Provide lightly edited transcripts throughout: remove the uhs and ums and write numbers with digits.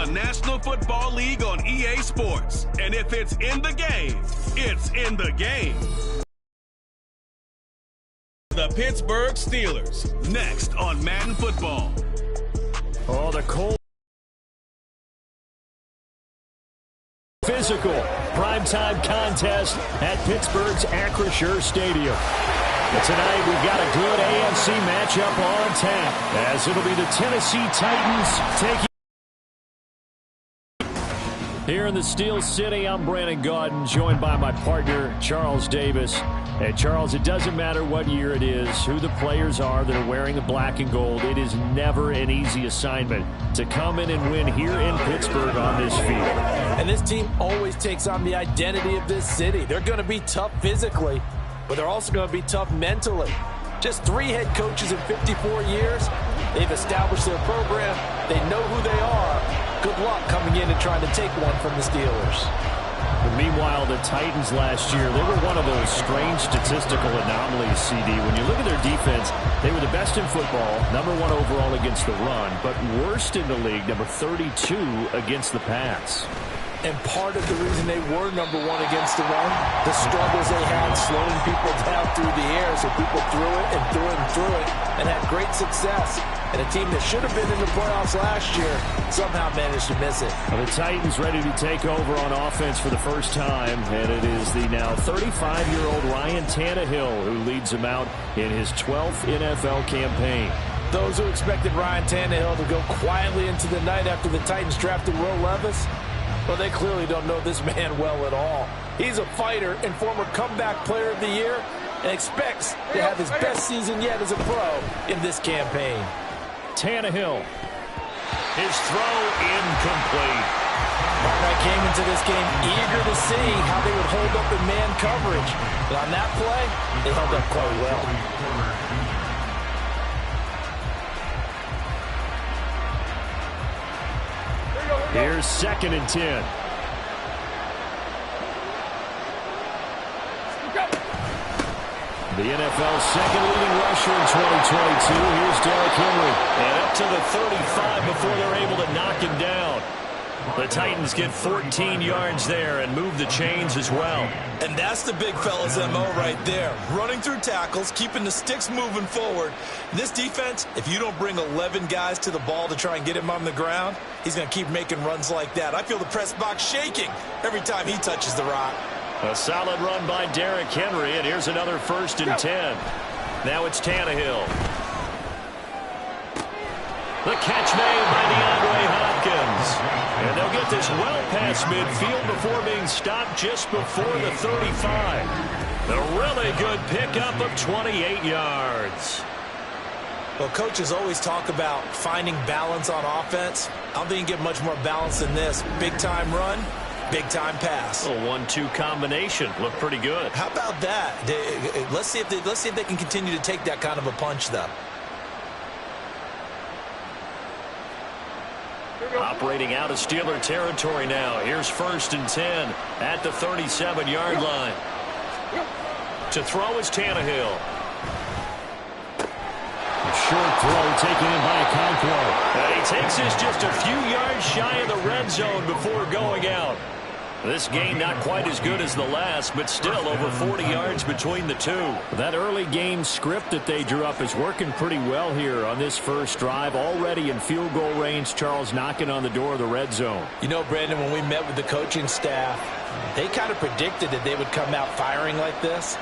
National Football League on EA Sports. And if it's in the game, it's in the game. The Pittsburgh Steelers, next on Madden Football. Oh, the cold. Physical primetime contest at Pittsburgh's Acrisure Stadium. And tonight we've got a good AFC matchup on tap, as it'll be the Tennessee Titans taking. Here in the Steel City, I'm Brandon Gaudin, joined by my partner, Charles Davis. And Charles, it doesn't matter what year it is, who the players are that are wearing the black and gold. It is never an easy assignment to come in and win here in Pittsburgh on this field. And this team always takes on the identity of this city. They're going to be tough physically, but they're also going to be tough mentally. Just 3 head coaches in 54 years. They've established their program. They know who they are. Good luck coming in and trying to take one from the Steelers. But meanwhile, the Titans last year, they were one of those strange statistical anomalies, CD. When you look at their defense, they were the best in football, #1 overall against the run, but worst in the league, number 32 against the pass. And part of the reason they were #1 against the run, the struggles they had slowing people down through the air, so people threw it and threw it and threw it and had great success. And a team that should have been in the playoffs last year somehow managed to miss it. Well, the Titans ready to take over on offense for the first time, and it is the now 35-year-old Ryan Tannehill who leads them out in his 12th NFL campaign. Those who expected Ryan Tannehill to go quietly into the night after the Titans drafted Will Levis, well, they clearly don't know this man well at all. He's a fighter and former comeback player of the year and expects to have his best season yet as a pro in this campaign. Tannehill. His throw incomplete. I came into this game eager to see how they would hold up in man coverage. But on that play, they held up quite well. Here's 2nd and 10. The NFL's second leading rusher in 2022. Here's Derrick Henry. And up to the 35 before they're able to knock him down. The Titans get 14 yards there and move the chains as well. And that's the big fella's MO right there. Running through tackles, keeping the sticks moving forward. This defense, if you don't bring 11 guys to the ball to try and get him on the ground, he's going to keep making runs like that. I feel the press box shaking every time he touches the rock. A solid run by Derrick Henry, and here's another 1st and 10. Now it's Tannehill. The catch made by DeAndre Hopkins. And they'll get this well past midfield before being stopped just before the 35. A really good pickup of 28 yards. Well, coaches always talk about finding balance on offense. I don't think you get much more balance than this. Big-time run, big-time pass. A 1-2 combination. Looked pretty good. How about that? Let's see if they can continue to take that kind of a punch, though. Operating out of Steeler territory now. Here's 1st and 10 at the 37-yard line. To throw is Tannehill. A short throw taken in by Okonkwo. And he takes this just a few yards shy of the red zone before going out. This game not quite as good as the last, but still over 40 yards between the two. That early game script that they drew up is working pretty well here on this first drive. Already in field goal range, Charles knocking on the door of the red zone. You know, Brandon, when we met with the coaching staff, they kind of predicted that they would come out firing like this.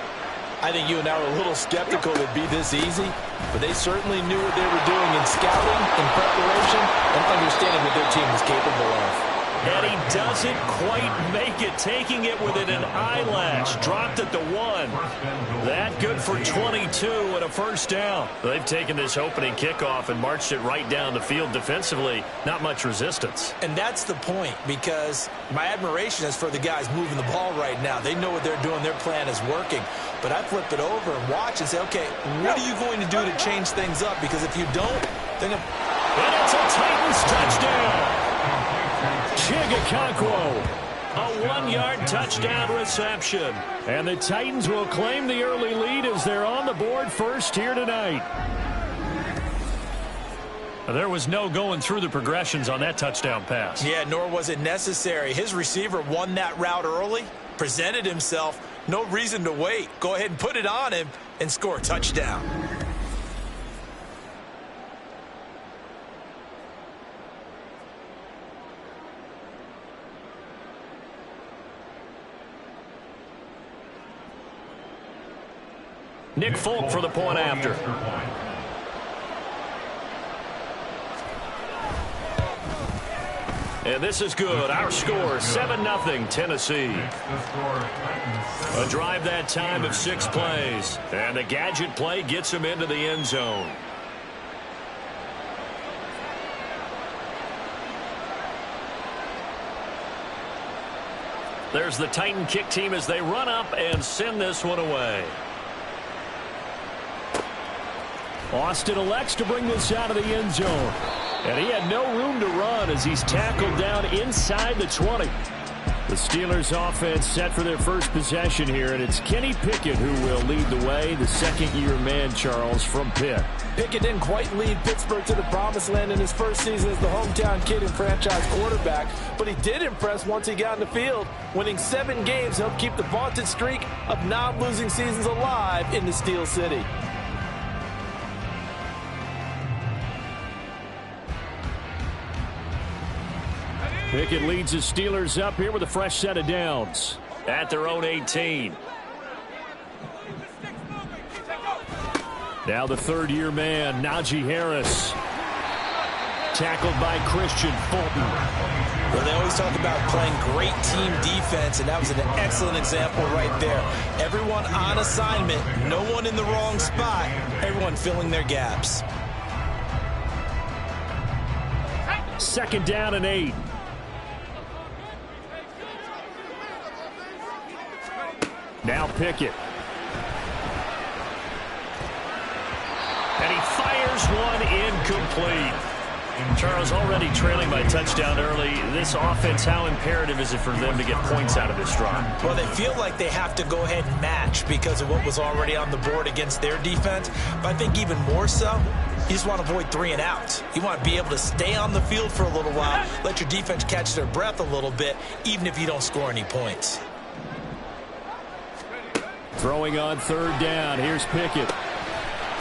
I think you and I were a little skeptical it would be this easy, but they certainly knew what they were doing in scouting, in preparation, and understanding what their team was capable of. And he doesn't quite make it, taking it within an eyelash. Dropped at the 1. That good for 22 and a 1st down. They've taken this opening kickoff and marched it right down the field defensively. Not much resistance. And that's the point, because my admiration is for the guys moving the ball right now. They know what they're doing. Their plan is working. But I flip it over and watch and say, okay, what are you going to do to change things up? Because if you don't, then... And it's a Titans touchdown. Okonkwo, a 1-yard touchdown reception. And the Titans will claim the early lead as they're on the board first here tonight. There was no going through the progressions on that touchdown pass. Yeah, nor was it necessary. His receiver won that route early, presented himself. No reason to wait. Go ahead and put it on him and score a touchdown. Nick Folk for the point after. And this is good. Our score, 7-0 Tennessee. A drive that time of 6 plays. And the gadget play gets him into the end zone. There's the Titan kick team as they run up and send this one away. Austin elects to bring this out of the end zone. And he had no room to run as he's tackled down inside the 20. The Steelers offense set for their first possession here, and it's Kenny Pickett who will lead the way, the second-year man, Charles, from Pitt. Pickett didn't quite lead Pittsburgh to the promised land in his first season as the hometown kid and franchise quarterback, but he did impress once he got in the field. Winning 7 games helped keep the vaunted streak of non-losing seasons alive in the Steel City. Pickett leads the Steelers up here with a fresh set of downs at their own 18. Now the third-year man, Najee Harris. Tackled by Christian Fulton. Well, they always talk about playing great team defense, and that was an excellent example right there. Everyone on assignment, no one in the wrong spot, everyone filling their gaps. 2nd down and 8. Now Pickett. And he fires one incomplete. Charles, already trailing by touchdown early. This offense, how imperative is it for them to get points out of this drive? Well, they feel like they have to go ahead and match because of what was already on the board against their defense. But I think even more so, you just want to avoid 3 and outs. You want to be able to stay on the field for a little while, let your defense catch their breath a little bit, even if you don't score any points. Throwing on 3rd down. Here's Pickett.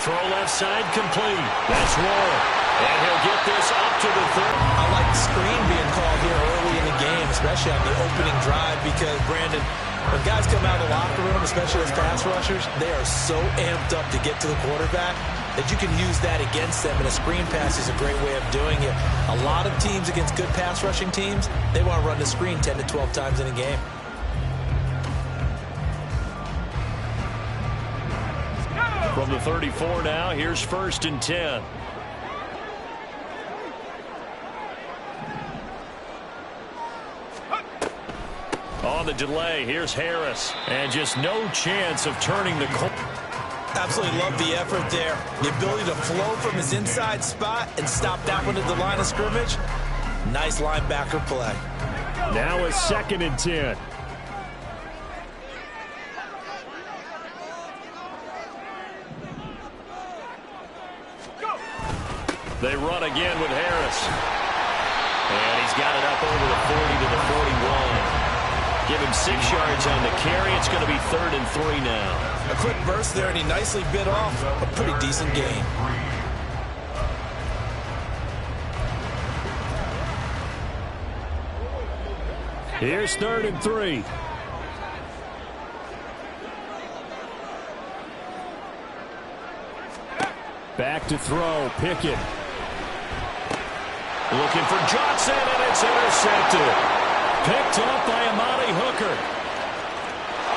Throw left side complete. That's Roll. And he'll get this up to the 3rd. I like the screen being called here early in the game, especially on the opening drive, because, Brandon, when guys come out of the locker room, especially as pass rushers, they are so amped up to get to the quarterback that you can use that against them, and a screen pass is a great way of doing it. A lot of teams against good pass rushing teams, they want to run the screen 10 to 12 times in a game. From the 34 now, here's 1st and 10. On the delay, here's Harris. And just no chance of turning the corner. Absolutely love the effort there. The ability to flow from his inside spot and stop that one at the line of scrimmage. Nice linebacker play. Now a 2nd and 10. They run again with Harris. And he's got it up over the 40 to the 41. Give him 6 yards on the carry. It's going to be 3rd and 3 now. A quick burst there, and he nicely bit off a pretty decent gain. Here's 3rd and 3. Back to throw. Pickett. Looking for Johnson, and it's intercepted. Picked up by Amani Hooker.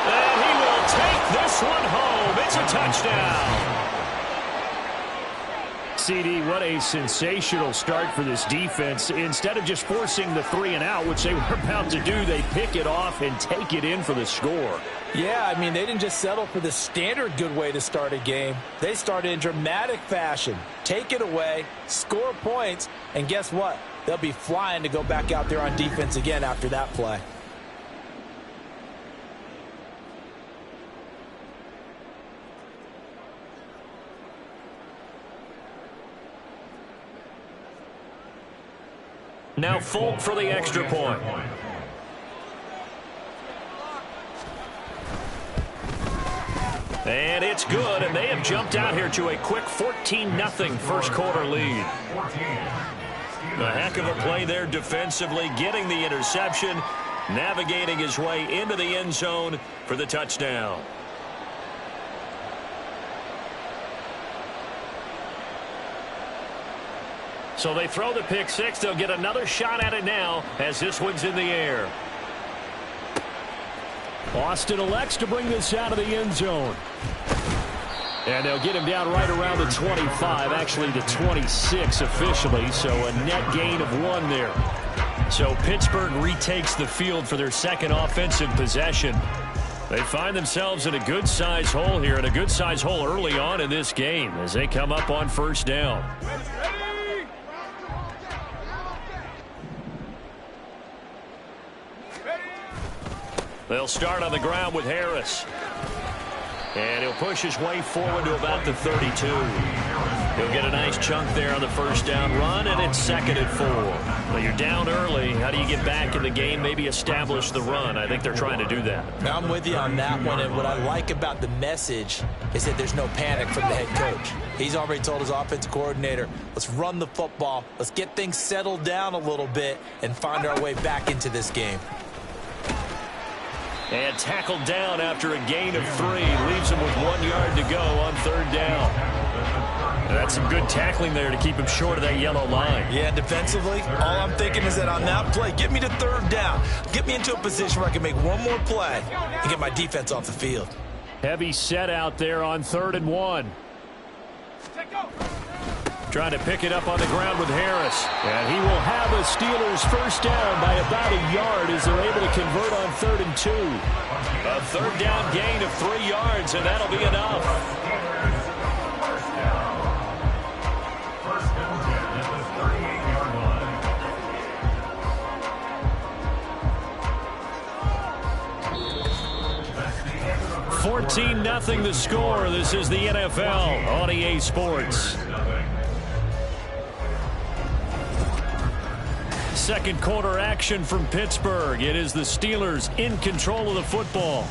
And he will take this one home. It's a touchdown. CD, what a sensational start for this defense. Instead of just forcing the 3 and out, which they were about to do, they pick it off and take it in for the score. Yeah, I mean, they didn't just settle for the standard good way to start a game. They started in dramatic fashion. Take it away, score points, and guess what? They'll be flying to go back out there on defense again after that play. Now Folk for the extra point. And it's good, and they have jumped out here to a quick 14-0 first quarter lead. A heck of a play there defensively, getting the interception, navigating his way into the end zone for the touchdown. So they throw the pick six. They'll get another shot at it now as this one's in the air. Austin elects to bring this out of the end zone. And they'll get him down right around the 25, actually the 26 officially, so a net gain of 1 there. So Pittsburgh retakes the field for their second offensive possession. They find themselves in a good-sized hole here, and a good-sized hole early on in this game as they come up on first down. They'll start on the ground with Harris. And he'll push his way forward to about the 32. He'll get a nice chunk there on the first down run, and it's 2nd and 4. Well, you're down early. How do you get back in the game, maybe establish the run? I think they're trying to do that. I'm with you on that one, and what I like about the message is that there's no panic from the head coach. He's already told his offensive coordinator, let's run the football, let's get things settled down a little bit, and find our way back into this game. And tackled down after a gain of 3. Leaves him with 1 yard to go on third down. And that's some good tackling there to keep him short of that yellow line. Yeah, defensively, all I'm thinking is that on that play, get me to third down. Get me into a position where I can make one more play and get my defense off the field. Heavy set out there on 3rd and 1. Trying to pick it up on the ground with Harris. And he will have the Steelers first down by about a yard as they're able to convert on 3rd and 2. A third down gain of 3 yards, and that'll be enough. $14-0 the score. This is the NFL on EA Sports. Second quarter action from Pittsburgh. It is the Steelers in control of the football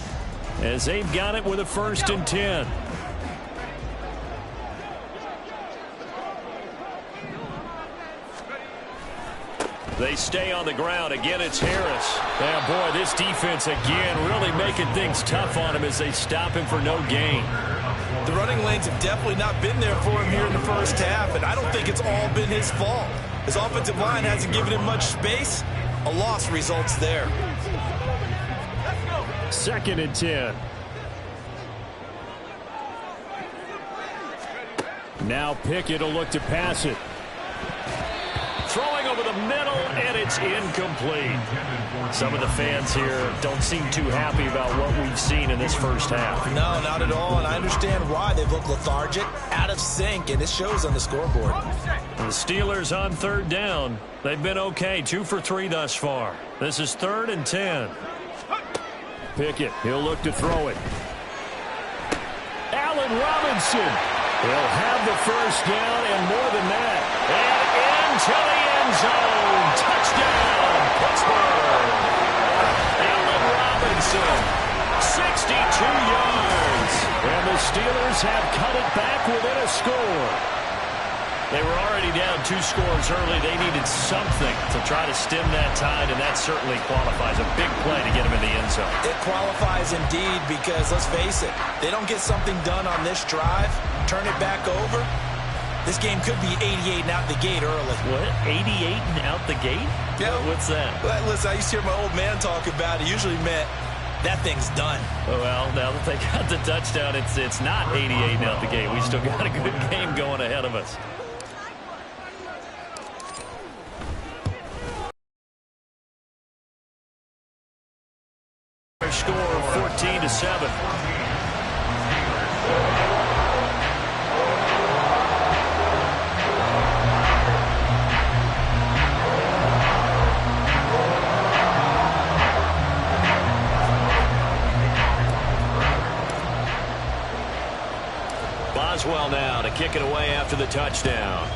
as they've got it with a 1st and 10. They stay on the ground. Again, it's Harris. And boy, this defense again really making things tough on him as they stop him for no gain. The running lanes have definitely not been there for him here in the first half, and I don't think it's all been his fault. His offensive line hasn't given him much space. A loss results there. 2nd and 10. Now Pickett will look to pass it. Throwing over the middle, and it's incomplete. Some of the fans here don't seem too happy about what we've seen in this first half. No, not at all, and I understand why. They've looked lethargic, out of sync, and it shows on the scoreboard. The Steelers on 3rd down. They've been okay, 2 for 3 thus far. This is 3rd and 10. Pickett, he'll look to throw it. Allen Robinson. He'll have the first down and more than that. And into the end zone. Touchdown, Pittsburgh. Allen Robinson, 62 yards. And the Steelers have cut it back within a score. They were already down 2 scores early. They needed something to try to stem that tide, and that certainly qualifies. A big play to get them in the end zone. It qualifies indeed because, let's face it, they don't get something done on this drive, turn it back over, this game could be 88 and out the gate early. What? 88 and out the gate? Yeah. What's that? Well, listen, I used to hear my old man talk about it. Usually meant that thing's done. Well, now that they got the touchdown, it's not 88 and out the gate. We still got a good game going ahead of us. Score 14-7. Boswell now to kick it away after the touchdown.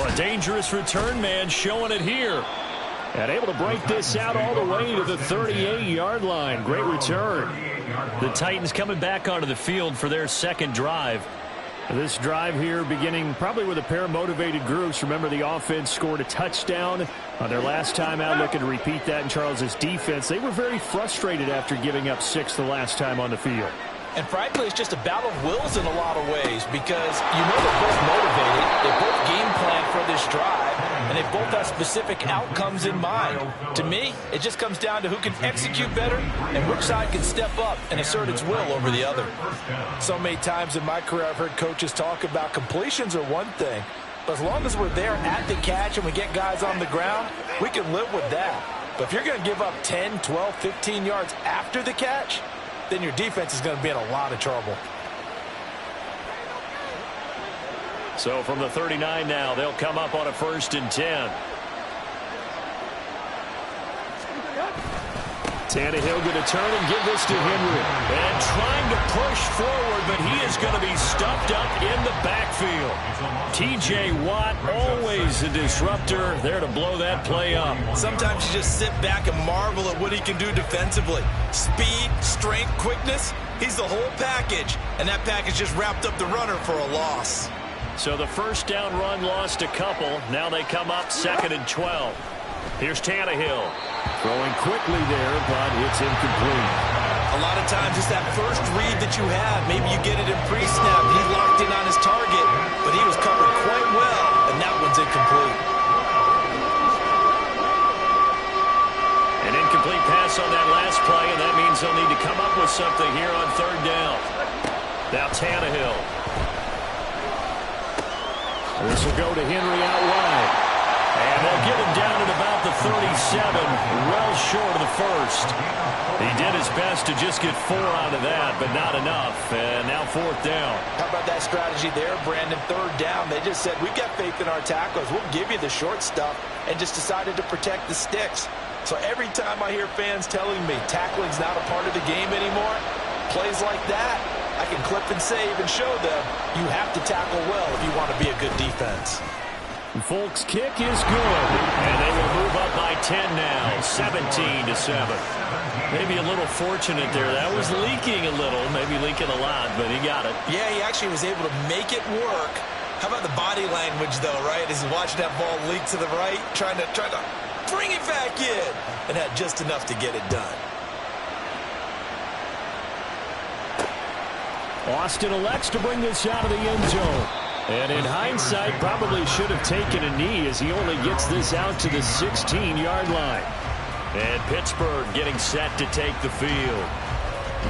Oh, a dangerous return man showing it here. And able to break this out all the way to the 38-yard line. Great return. The Titans coming back onto the field for their second drive. This drive here beginning probably with a pair of motivated groups. Remember, the offense scored a touchdown on their last time out. Looking to repeat that in Charles's defense. They were very frustrated after giving up 6 the last time on the field. And frankly, it's just a battle of wills in a lot of ways because you know they're both motivated. They both game plan for this drive, and they both have specific outcomes in mind. To me, it just comes down to who can execute better and which side can step up and assert its will over the other. So many times in my career, I've heard coaches talk about completions are one thing, but as long as we're there at the catch and we get guys on the ground, we can live with that. But if you're going to give up 10, 12, 15 yards after the catch, then your defense is going to be in a lot of trouble. So from the 39 now, they'll come up on a 1st and 10. Tannehill going to turn and give this to Henry. And trying to push forward, but he is going to be stuffed up in the backfield. T.J. Watt, always a disruptor, there to blow that play up. Sometimes you just sit back and marvel at what he can do defensively. Speed, strength, quickness, he's the whole package. And that package just wrapped up the runner for a loss. So the first down run lost a couple. Now they come up 2nd and 12. Here's Tannehill. Throwing quickly there, but it's incomplete. A lot of times it's that first read that you have. Maybe you get it in pre-snap. He locked in on his target, but he was covered quite well, and that one's incomplete. An incomplete pass on that last play, and that means they'll need to come up with something here on 3rd down. Now Tannehill. This will go to Henry out wide. And they'll get him down at about the 37, well short of the first. He did his best to just get 4 out of that, but not enough. And now 4th down. How about that strategy there, Brandon? 3rd down. They just said, we've got faith in our tacklers. We'll give you the short stuff, and just decided to protect the sticks. So every time I hear fans telling me tackling's not a part of the game anymore, plays like that, I can clip and save and show them you have to tackle well if you want to be a good defense. Folks' kick is good, and they will move up by 10 now, 17-7. Maybe a little fortunate there. That was leaking a little, maybe leaking a lot, but he got it. Yeah, he actually was able to make it work. How about the body language, though, right? As he's watching that ball leak to the right, trying to bring it back in, and had just enough to get it done. Austin elects to bring this out of the end zone. And in hindsight, probably should have taken a knee as he only gets this out to the 16-yard line. And Pittsburgh getting set to take the field.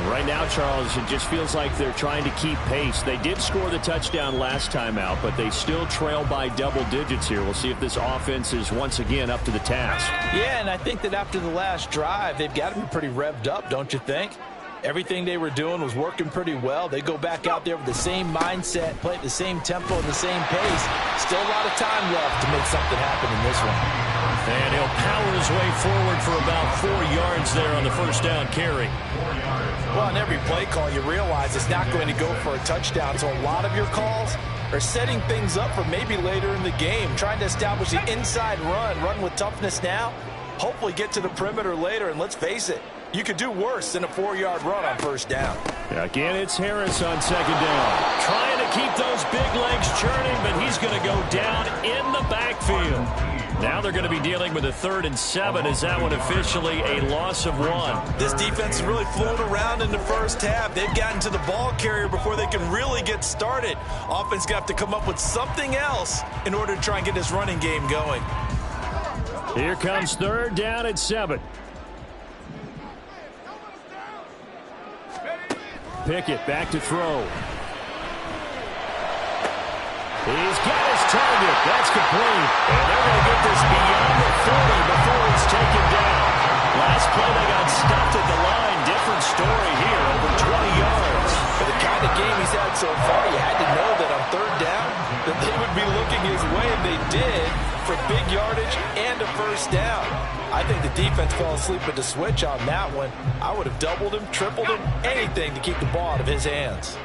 Right now, Charles, it just feels like they're trying to keep pace. They did score the touchdown last time out, but they still trail by double digits here. We'll see if this offense is once again up to the task. Yeah, and I think that after the last drive, they've got to be pretty revved up, don't you think? Everything they were doing was working pretty well. They go back out there with the same mindset, play at the same tempo and the same pace. Still a lot of time left to make something happen in this one. And he'll power his way forward for about 4 yards there on the first down carry. Well, on every play call, you realize it's not going to go for a touchdown. So a lot of your calls are setting things up for maybe later in the game, trying to establish the inside run with toughness now, hopefully get to the perimeter later, and let's face it, you could do worse than a 4-yard run on first down. Again, it's Harris on second down. Trying to keep those big legs churning, but he's going to go down in the backfield. Now they're going to be dealing with a 3rd and 7. Is that one officially a loss of 1? This defense has really flown around in the first half. They've gotten to the ball carrier before they can really get started. Offense going to have to come up with something else in order to try and get this running game going. Here comes 3rd down at 7. Pickett back to throw. He's got his target. That's complete. And they're going to get this beyond the 40 before he's taken down. Last play they got stopped at the line. Different story here, over 20 yards. For the kind of game he's had so far, you had to know that on 3rd down that they would be looking his way, and they did, for big yardage and a first down. I think the defense fell asleep at the switch on that one. I would have doubled him, tripled him, anything to keep the ball out of his hands.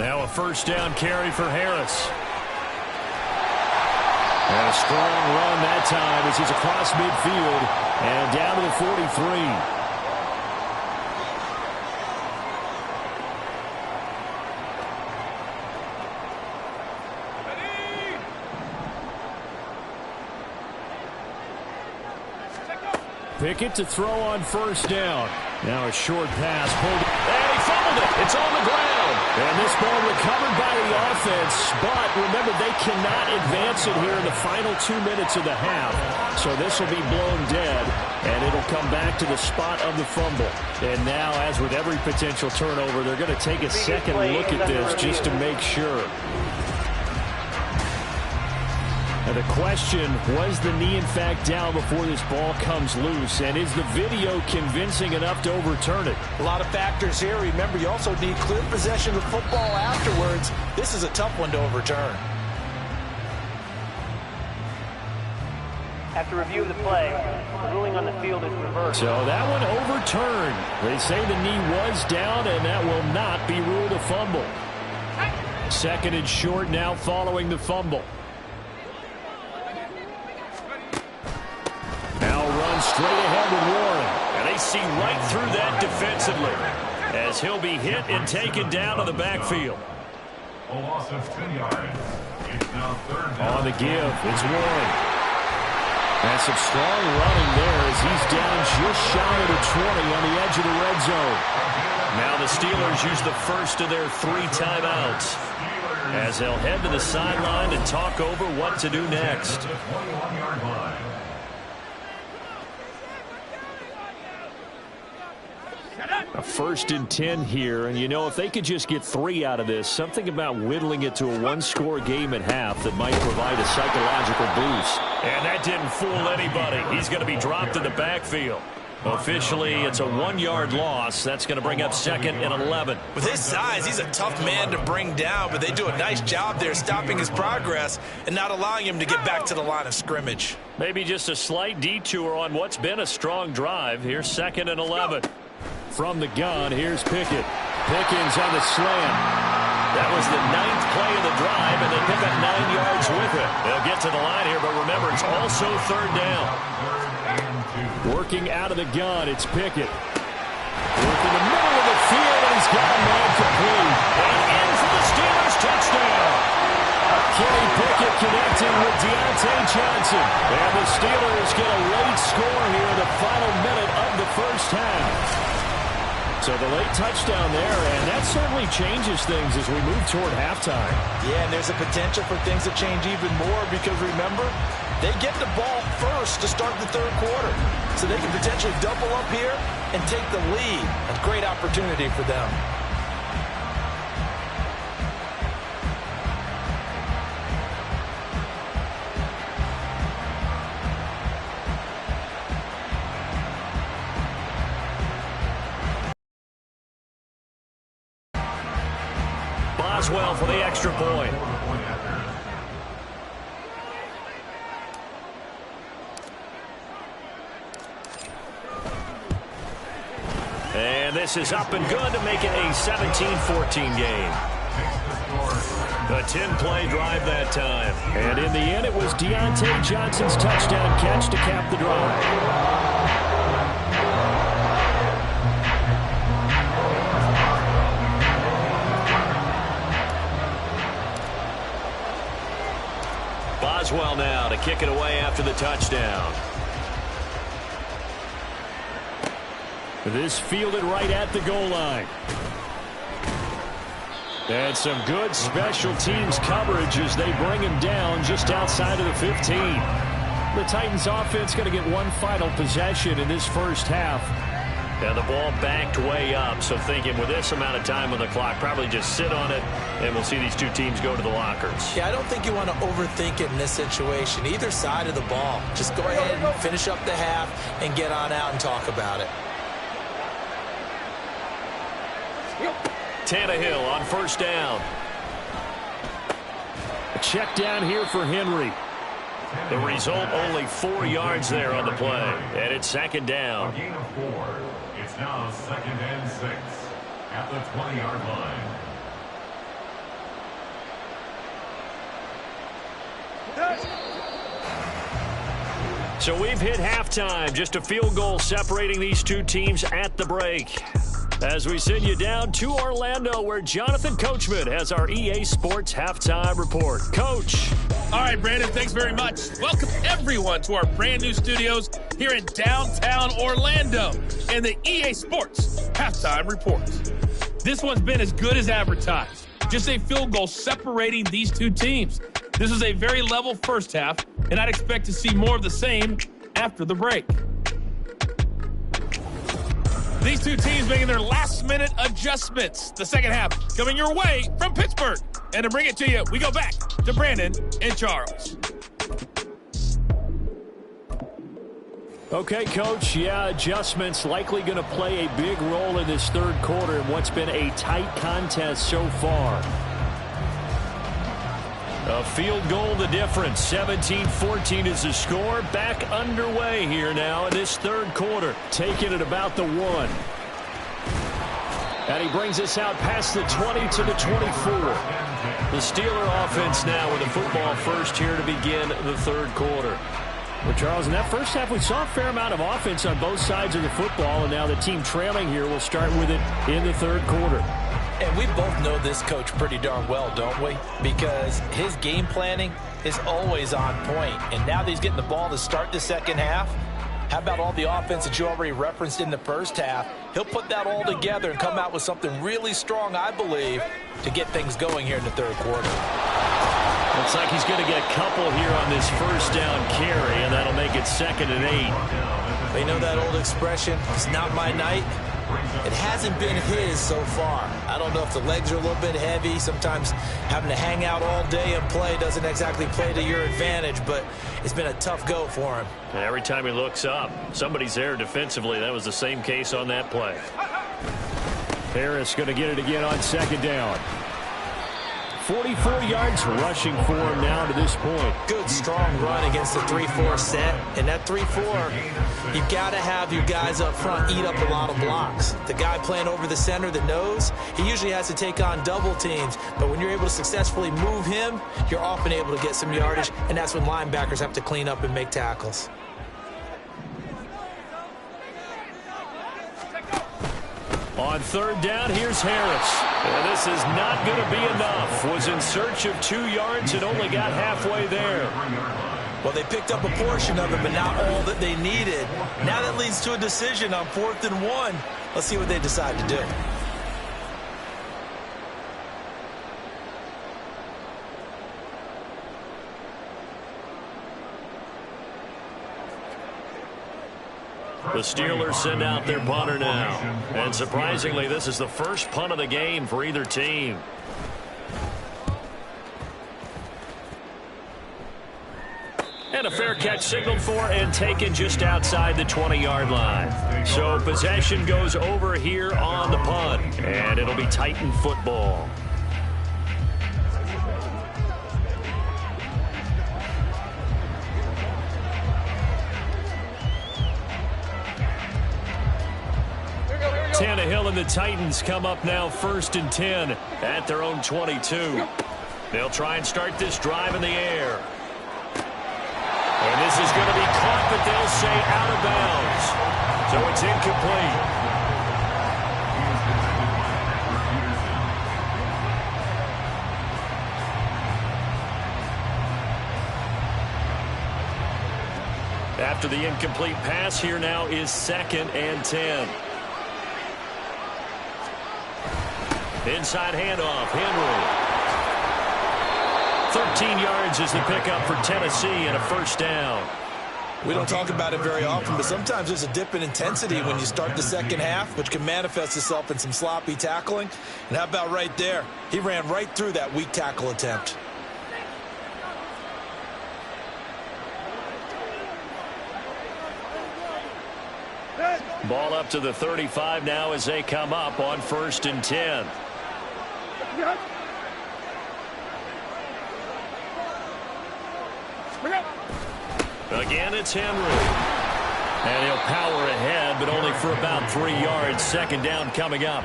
Now a first down carry for Harris. And a strong run that time as he's across midfield and down to the 43. Pickett to throw on first down. Now a short pass pulled. And he fumbled it. It's on the ground. And this ball recovered by the offense. But remember, they cannot advance it here in the final 2 minutes of the half. So this will be blown dead. And it'll come back to the spot of the fumble. And now, as with every potential turnover, they're going to take a second look at this just to make sure. Now the question, was the knee in fact down before this ball comes loose? And is the video convincing enough to overturn it? A lot of factors here. Remember, you also need clear possession of the football afterwards. This is a tough one to overturn. After review of the play, the ruling on the field is reversed. So that one overturned. They say the knee was down, and that will not be ruled a fumble. Second and short now following the fumble. Straight ahead with Warren. And they see right through that defensively as he'll be hit and taken down to the backfield. A loss of 2 yards. It's now third down. On the give, it's Warren. And some strong running there as he's down just shy of the 20 on the edge of the red zone. Now the Steelers use the first of their 3 timeouts as they'll head to the sideline and talk over what to do next. A 1st and 10 here, and you know, if they could just get 3 out of this, something about whittling it to a 1-score game at half that might provide a psychological boost. And that didn't fool anybody. He's going to be dropped in the backfield. Officially, it's a 1-yard loss. That's going to bring up 2nd and 11. With his size, he's a tough man to bring down, but they do a nice job there stopping his progress and not allowing him to get back to the line of scrimmage. Maybe just a slight detour on what's been a strong drive. Here's 2nd and 11. From the gun, here's Pickett. Pickens on the slam. That was the 9th play of the drive, and they pick up 9 yards with it. They'll get to the line here, but remember, it's also 3rd down. Working out of the gun, it's Pickett. Working the middle of the field, and he's got a man complete. And in for the Steelers touchdown. Kenny Pickett connecting with Deontay Johnson. And the Steelers get a late score here in the final minute of the first half. So the late touchdown there, and that certainly changes things as we move toward halftime. Yeah, and there's a potential for things to change even more because, remember, they get the ball first to start the 3rd quarter. So they can potentially double up here and take the lead. A great opportunity for them. Well for the extra point. And this is up and good to make it a 17-14 game. A 10-play drive that time. And in the end, it was Deontay Johnson's touchdown catch to cap the drive. Boswell now to kick it away after the touchdown. This fielded right at the goal line. And some good special teams coverage as they bring him down just outside of the 15. The Titans offense going to get one final possession in this first half. And the ball backed way up, so thinking with this amount of time on the clock, probably just sit on it, and we'll see these two teams go to the lockers. Yeah, I don't think you want to overthink it in this situation. Either side of the ball. Just go ahead and finish up the half and get on out and talk about it. Tannehill on first down. A check down here for Henry. The result, only 4 yards there on the play. And it's 2nd down. A gain of 4. It's now 2nd and 6 at the 20-yard line. So we've hit halftime. Just a field goal separating these two teams at the break. As we send you down to Orlando, where Jonathan Coachman has our EA Sports Halftime Report. Coach. All right, Brandon, thanks very much. Welcome, everyone, to our brand-new studios here in downtown Orlando and the EA Sports Halftime Report. This one's been as good as advertised. Just a field goal separating these two teams. This was a very level first half, and I'd expect to see more of the same after the break. These two teams making their last-minute adjustments. The second half coming your way from Pittsburgh. And to bring it to you, we go back to Brandon and Charles. Okay, Coach. Yeah, adjustments likely going to play a big role in this third quarter in what's been a tight contest so far. A field goal the difference. 17-14 is the score. Back underway here now in this third quarter. Taking it about the 1. And he brings us out past the 20 to the 24. The Steeler offense now with the football first here to begin the third quarter. Well, Charles, in that first half, we saw a fair amount of offense on both sides of the football, and now the team trailing here will start with it in the third quarter. And we both know this coach pretty darn well, don't we? Because his game planning is always on point. And now that he's getting the ball to start the second half, how about all the offense that you already referenced in the first half? He'll put that all together and come out with something really strong, I believe, to get things going here in the third quarter. Looks like he's going to get a couple here on this first down carry, and that'll make it 2nd and 8. They know that old expression, it's not my night. It hasn't been his so far. I don't know if the legs are a little bit heavy. Sometimes having to hang out all day and play doesn't exactly play to your advantage, but it's been a tough go for him. And every time he looks up, somebody's there defensively. That was the same case on that play. Harris going to get it again on 2nd down. 44 yards rushing for him now to this point. Good, strong run against the 3-4 set. And that 3-4, you've got to have your guys up front eat up a lot of blocks. The guy playing over the center, the nose, he usually has to take on double teams. But when you're able to successfully move him, you're often able to get some yardage. And that's when linebackers have to clean up and make tackles. On 3rd down, here's Harris. And this is not going to be enough. Was in search of 2 yards and only got halfway there. Well, they picked up a portion of it, but not all that they needed. Now that leads to a decision on 4th and 1. Let's see what they decide to do. The Steelers send out their punter now. And surprisingly, this is the first punt of the game for either team. And a fair catch signaled for and taken just outside the 20-yard line. So possession goes over here on the punt. And it'll be Titan football. Tannehill and the Titans come up now 1st and 10 at their own 22. They'll try and start this drive in the air. And this is going to be caught, but they'll say out of bounds. So it's incomplete. After the incomplete pass, here now is 2nd and 10. Inside handoff, Henry. 13 yards is the pickup for Tennessee and a first down. We don't talk about it very often, but sometimes there's a dip in intensity when you start the second half, which can manifest itself in some sloppy tackling. And how about right there? He ran right through that weak tackle attempt. Ball up to the 35 now as they come up on 1st and 10. Again, it's Henry. And he'll power ahead, but only for about 3 yards. Second down coming up.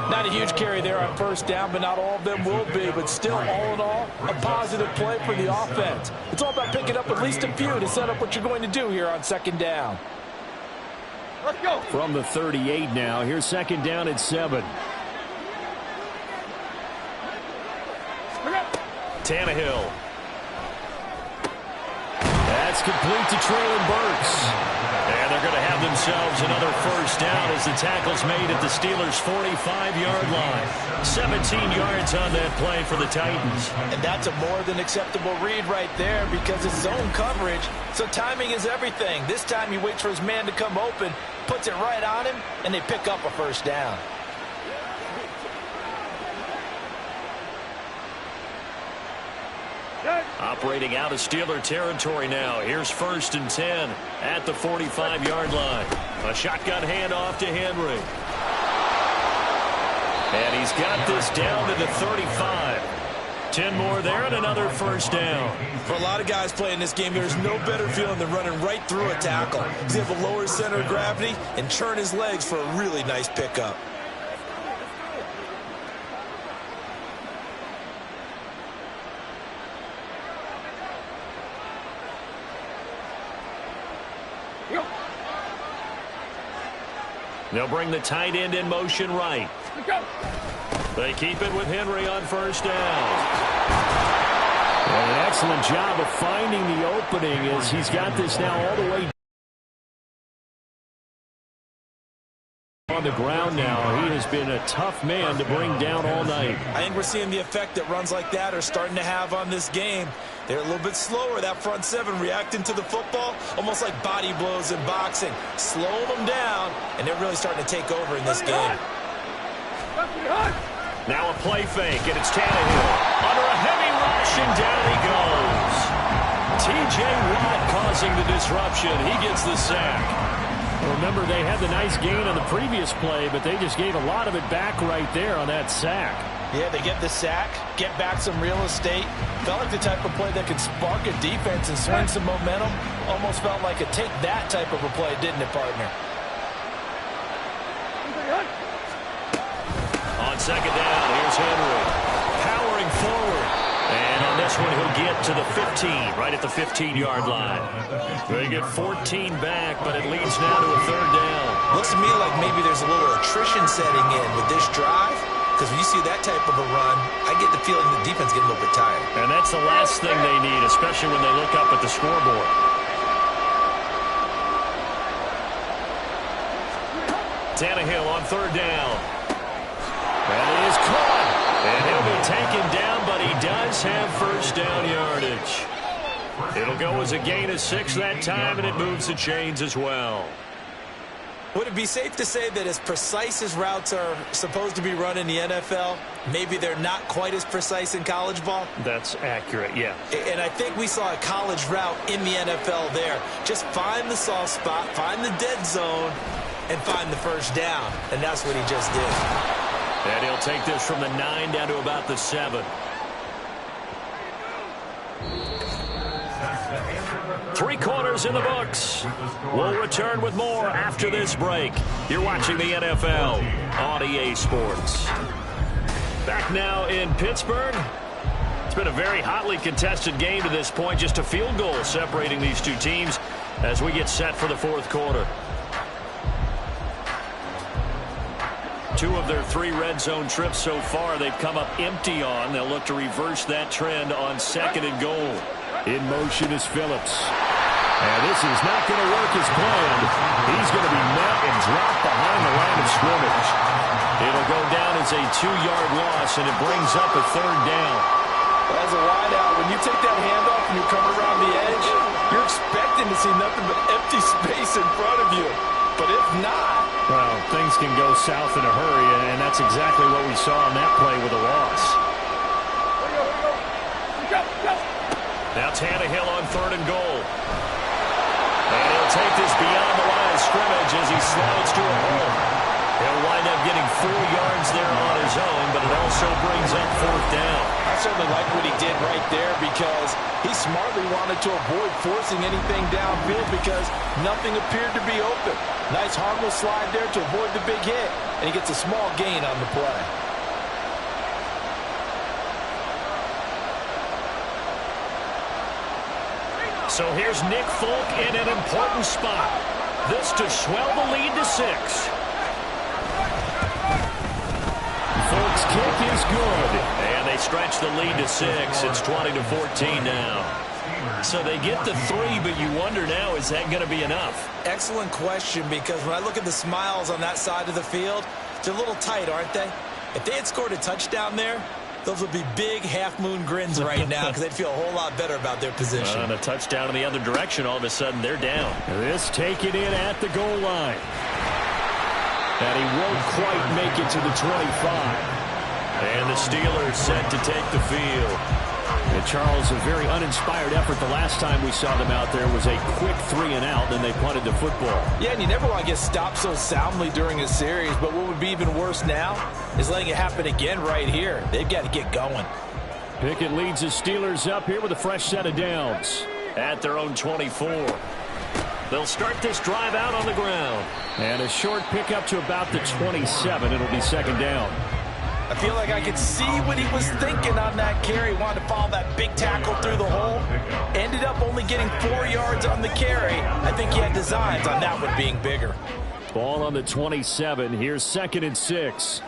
Not a huge carry there on first down, but not all of them will be. But still, all in all, a positive play for the offense. It's all about picking up at least a few to set up what you're going to do here on second down. Let's go. From the 38 now, here's second down at 7. Tannehill. That's complete to Traylon Burks. And they're going to have themselves another first down as the tackle's made at the Steelers' 45-yard line. 17 yards on that play for the Titans. And that's a more than acceptable read right there because it's zone coverage, so timing is everything. This time he waits for his man to come open, puts it right on him, and they pick up a first down. Operating out of Steeler territory now. Here's 1st and 10 at the 45-yard line. A shotgun handoff to Henry. And he's got this down to the 35. 10 more there and another first down. For a lot of guys playing this game, there's no better feeling than running right through a tackle. He's able to lower his center of gravity and turn his legs for a really nice pickup. They'll bring the tight end in motion right. They keep it with Henry on first down. Well, an excellent job of finding the opening as he's got this now all the way on the ground now. He has been a tough man to bring down all night. I think we're seeing the effect that runs like that are starting to have on this game. They're a little bit slower, that front seven, reacting to the football, almost like body blows in boxing. Slow them down, and they're really starting to take over in this game. Now a play fake, and it's Tannehill. Under a heavy rush, and down he goes. T.J. Watt causing the disruption. He gets the sack. Remember, they had the nice gain on the previous play, but they just gave a lot of it back right there on that sack. Yeah, they get the sack, get back some real estate. Felt like the type of play that could spark a defense and swing some momentum. Almost felt like a take that type of a play, didn't it, partner? On second down, here's Henry. Powering forward. And on this one, he'll get to the 15, right at the 15-yard line. They get 14 back, but it leads now to a third down. Looks to me like maybe there's a little attrition setting in with this drive. Because when you see that type of a run, I get the feeling the defense getting a little bit tired. And that's the last thing they need, especially when they look up at the scoreboard. Tannehill on third down. And it is caught. And he'll be taken down, but he does have first down yardage. It'll go as a gain of 6 that time, and it moves the chains as well. Would it be safe to say that as precise as routes are supposed to be run in the NFL, maybe they're not quite as precise in college ball? That's accurate, yeah. And I think we saw a college route in the NFL there. Just find the soft spot, find the dead zone, and find the first down. And that's what he just did. And he'll take this from the 9 down to about the 7. 3 quarters in the books. We'll return with more after this break. You're watching the NFL on EA Sports. Back now in Pittsburgh. It's been a very hotly contested game to this point. Just a field goal separating these two teams as we get set for the fourth quarter. 2 of their 3 red zone trips so far they've come up empty on. They'll look to reverse that trend on 2nd and goal. In motion is Phillips. And this is not going to work as planned. He's going to be met and dropped behind the line of scrimmage. It'll go down as a 2-yard loss, and it brings up a third down. As a wideout, when you take that handoff and you come around the edge, you're expecting to see nothing but empty space in front of you. But if not... Well, things can go south in a hurry, and that's exactly what we saw on that play with a loss. Now Tannehill on 3rd and goal. And he'll take this beyond the line of scrimmage as he slides to a hole. He'll wind up getting 4 yards there on his own, but it also brings up 4th down. I certainly like what he did right there because he smartly wanted to avoid forcing anything downfield because nothing appeared to be open. Nice harmless slide there to avoid the big hit, and he gets a small gain on the play. So here's Nick Folk in an important spot. This to swell the lead to 6. Folk's kick is good. And they stretch the lead to 6. It's 20-14 now. So they get the 3, but you wonder now, is that going to be enough? Excellent question, because when I look at the smiles on that side of the field, they're a little tight, aren't they? If they had scored a touchdown there, those would be big half-moon grins right now because they'd feel a whole lot better about their position. On a touchdown in the other direction, all of a sudden they're down. This taken in at the goal line. And he won't quite make it to the 25. And the Steelers set to take the field. And Charles, a very uninspired effort. The last time we saw them out there was a quick 3-and-out, then they punted the football. Yeah, and you never want to get stopped so soundly during a series, but what would be even worse now is letting it happen again right here. They've got to get going. Pickett leads the Steelers up here with a fresh set of downs at their own 24. They'll start this drive out on the ground. And a short pickup to about the 27. It'll be 2nd down. I feel like I could see what he was thinking on that carry. Wanted to follow that big tackle through the hole. Ended up only getting 4 yards on the carry. I think he had designs on that one being bigger. Ball on the 27. Here's 2nd and 6.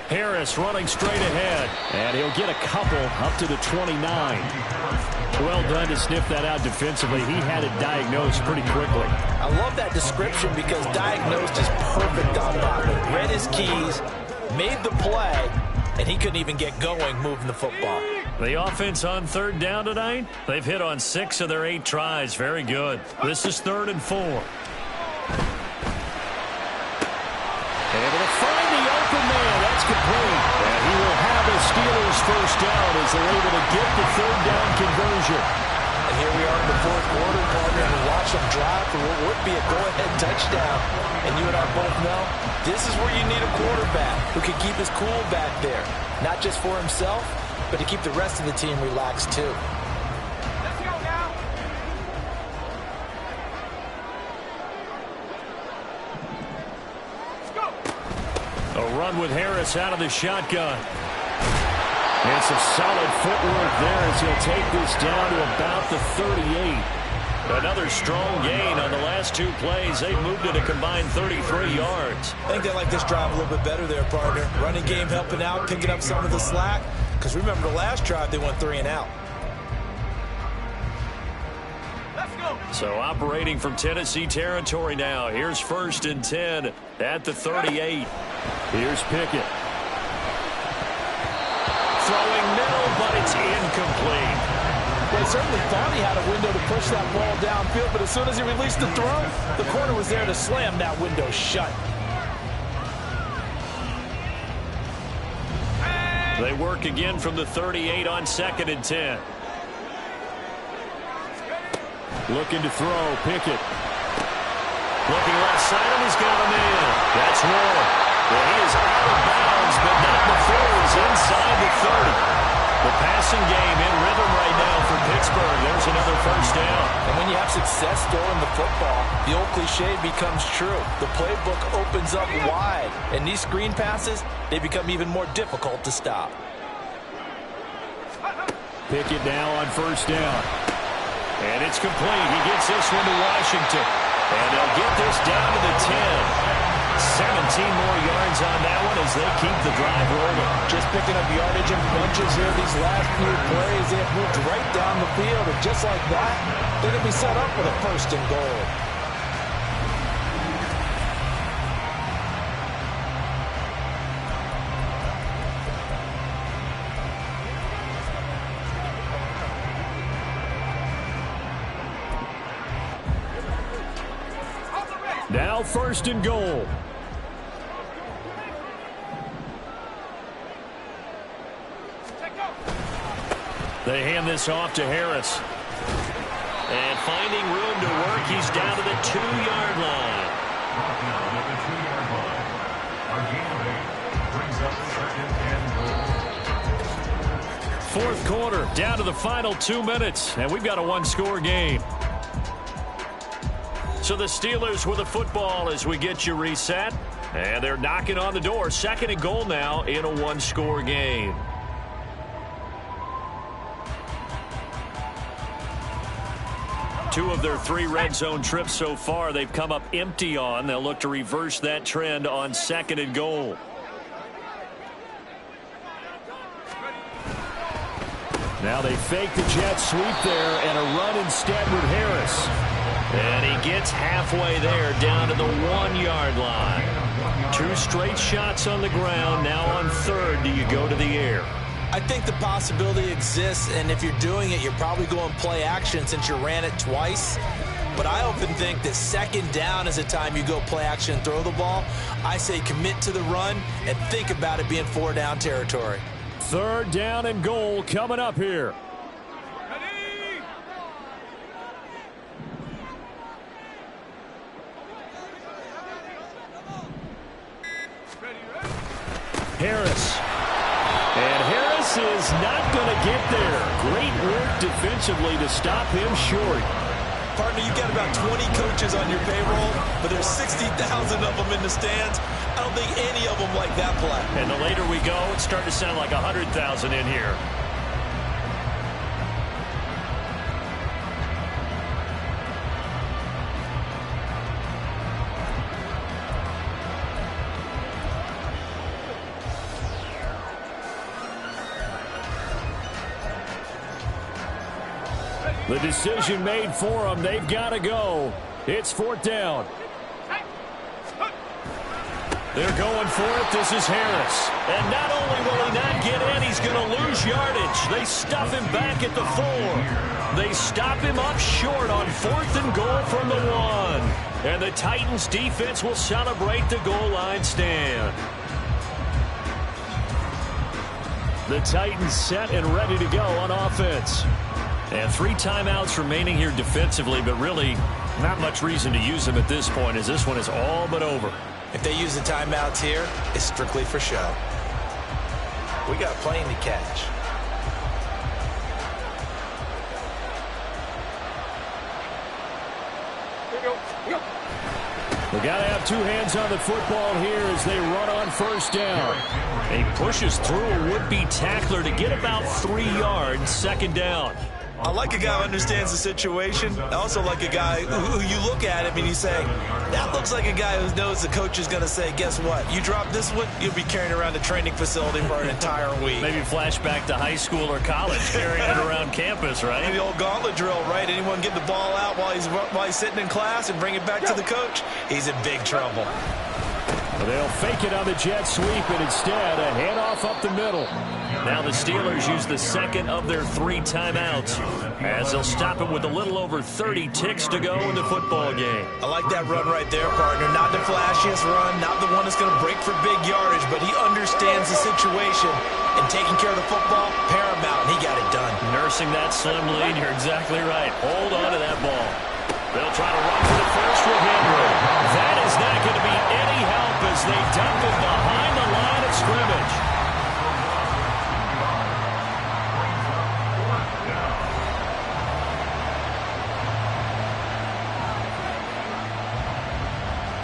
Harris running straight ahead. And he'll get a couple up to the 29. Well done to sniff that out defensively. He had it diagnosed pretty quickly. I love that description because diagnosed is perfect on that one. Read his keys, made the play, and he couldn't even get going moving the football. The offense on 3rd down tonight, they've hit on 6 of their 8 tries. Very good. This is 3rd and 4. Able to find the open man. That's complete. And he will have a Steelers 1st down as they're able to get the 3rd down conversion. And here we are in the 4th quarter, partner, and watch them drive for what would be a go-ahead touchdown. And you and I both know this is where you need a quarterback who can keep his cool back there. Not just for himself, but to keep the rest of the team relaxed too. Let's go now. A run with Harris out of the shotgun. And some solid footwork there as he'll take this down to about the 38. Another strong gain on the last 2 plays. They moved it a combined 33 yards. I think they like this drive a little bit better there, partner. Running game helping out, picking up some of the slack. Because remember the last drive, they went 3-and-out. Let's go. So operating from Tennessee territory now. Here's 1st and 10 at the 38. Here's Pickett. Throwing middle, but it's incomplete. They certainly thought he had a window to push that ball downfield, but as soon as he released the throw, the corner was there to slam that window shut. They work again from the 38 on 2nd and 10. Looking to throw, Pickett. Looking left side, and he's got him in. That's Ward. Well, he is out of bounds, but not before he's inside the 30. The passing game in rhythm right now for Pittsburgh. There's another 1st down. And when you have success throwing the football, the old cliche becomes true. The playbook opens up wide, and these screen passes, they become even more difficult to stop. Pickett now on 1st down. And it's complete. He gets this one to Washington. And they'll get this down to the 10. 17 more yards on that one as they keep the drive rolling. Just picking up yardage in bunches here these last few plays. They have moved right down the field, and just like that, they're going to be set up for the 1st and goal. Now 1st and goal. They hand this off to Harris. And finding room to work, he's down to the 2-yard line. fourth quarter, down to the final 2 minutes, and we've got a one-score game. So the Steelers with the football as we get you reset. And they're knocking on the door. Second and goal now in a one-score game. Two of their 3 red zone trips so far they've come up empty on. They'll look to reverse that trend on second and goal. Now they fake the jet sweep there and a run instead with Harris. And he gets halfway there down to the 1-yard line. 2 straight shots on the ground. Now on third, do you go to the air? I think the possibility exists, and if you're doing it, you're probably going play action since you ran it twice. But I often think that second down is the time you go play action and throw the ball. I say commit to the run and think about it being 4-down territory. Third down and goal coming up here. Harris. And Harris is not going to get there. Great work defensively to stop him short. Partner, you've got about 20 coaches on your payroll, but there's 60,000 of them in the stands. I don't think any of them like that play. And the later we go, it's starting to sound like 100,000 in here. The decision made for them. They've got to go. It's 4th down. They're going for it. This is Harris. And not only will he not get in, he's going to lose yardage. They stuff him back at the 4. They stop him up short on 4th and goal from the 1. And the Titans defense will celebrate the goal line stand. The Titans set and ready to go on offense. And 3 timeouts remaining here defensively, but really not much reason to use them at this point as this one is all but over. If they use the timeouts here, it's strictly for show. We got a plane to catch. We got to have 2 hands on the football here as they run on 1st down. He pushes through a would-be tackler to get about 3 yards, 2nd down. I like a guy who understands the situation. I also like a guy who you look at him and you say, that looks like a guy who knows the coach is going to say, guess what? You drop this one, you'll be carrying around the training facility for an entire week. Maybe flashback to high school or college, carrying it around campus, right? Maybe the old gauntlet drill, right? Anyone get the ball out while he's sitting in class and bring it back to the coach? He's in big trouble. They'll fake it on the jet sweep, and instead a handoff up the middle. Now the Steelers use the second of their 3 timeouts as they'll stop it with a little over 30 ticks to go in the football game. I like that run right there, partner. Not the flashiest run, not the one that's going to break for big yardage, but he understands the situation, and taking care of the football, paramount, and he got it done. Nursing that slim lead, you're exactly right. Hold on to that ball. They'll try to run for the first with Henry. That is not going to be any help as they dump it behind the line of scrimmage.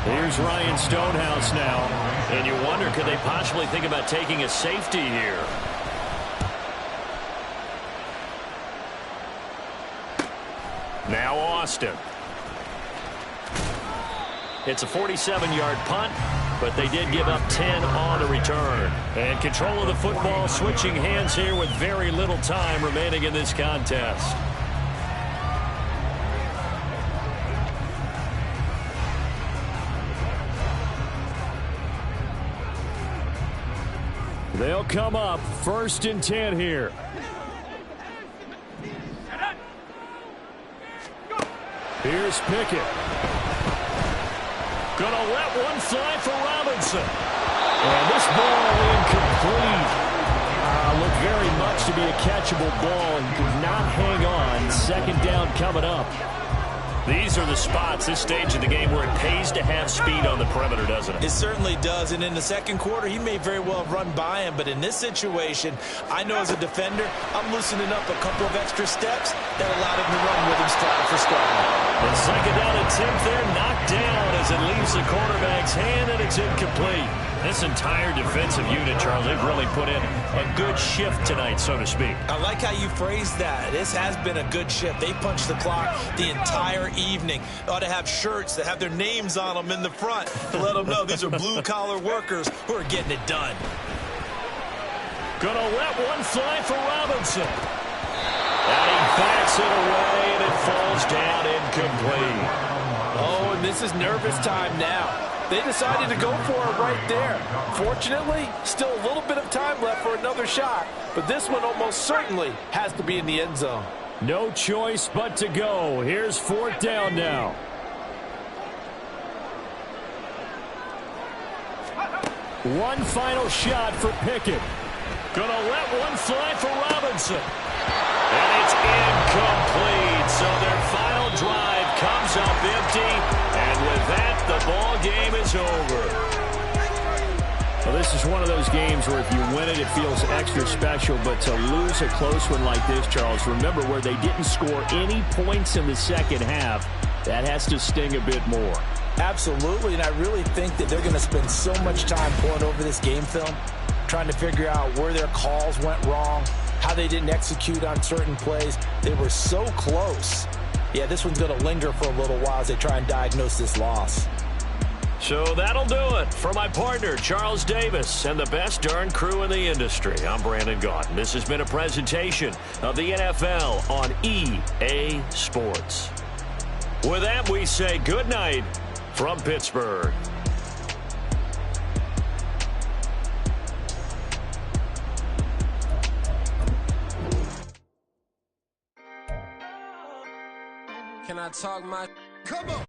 Here's Ryan Stonehouse now. And you wonder, could they possibly think about taking a safety here? Now Austin. It's a 47-yard punt, but they did give up 10 on the return. And control of the football switching hands here with very little time remaining in this contest. They'll come up 1st and 10 here. Here's Pickett. Gonna let one fly for Robinson. And this ball incomplete. Looked very much to be a catchable ball and could not hang on. 2nd down coming up. These are the spots, this stage of the game, where it pays to have speed on the perimeter, doesn't it? It certainly does, and in the second quarter, he may very well run by him, but in this situation, I know as a defender, I'm loosening up a couple of extra steps that allowed him to run with him stride for stride. The second down attempt there, knocked down as it leaves the quarterback's hand, and it's incomplete. This entire defensive unit, Charles, they've really put in a good shift tonight, so to speak. I like how you phrased that. This has been a good shift. They punched the clock the entire evening. They ought to have shirts that have their names on them in the front to let them know these are blue-collar workers who are getting it done. Gonna let one fly for Robinson. And he backs it away, and it falls down incomplete. Oh, and this is nervous time now. They decided to go for it right there. Fortunately, still a little bit of time left for another shot, but this one almost certainly has to be in the end zone. No choice but to go. Here's fourth down now. One final shot for Pickett. Gonna let one fly for Robinson. And it's incomplete. So their final drive comes up empty. And with that, the ball game is over. Well, this is one of those games where if you win it, it feels extra special. But to lose a close one like this, Charles, remember where they didn't score any points in the second half, that has to sting a bit more. Absolutely, and I really think that they're going to spend so much time pouring over this game film, trying to figure out where their calls went wrong, how they didn't execute on certain plays. They were so close. Yeah, this one's going to linger for a little while as they try and diagnose this loss. So that'll do it for my partner, Charles Davis, and the best darn crew in the industry. I'm Brandon Gaudin. This has been a presentation of the NFL on EA Sports. With that, we say good night from Pittsburgh. Can I talk my... Come on!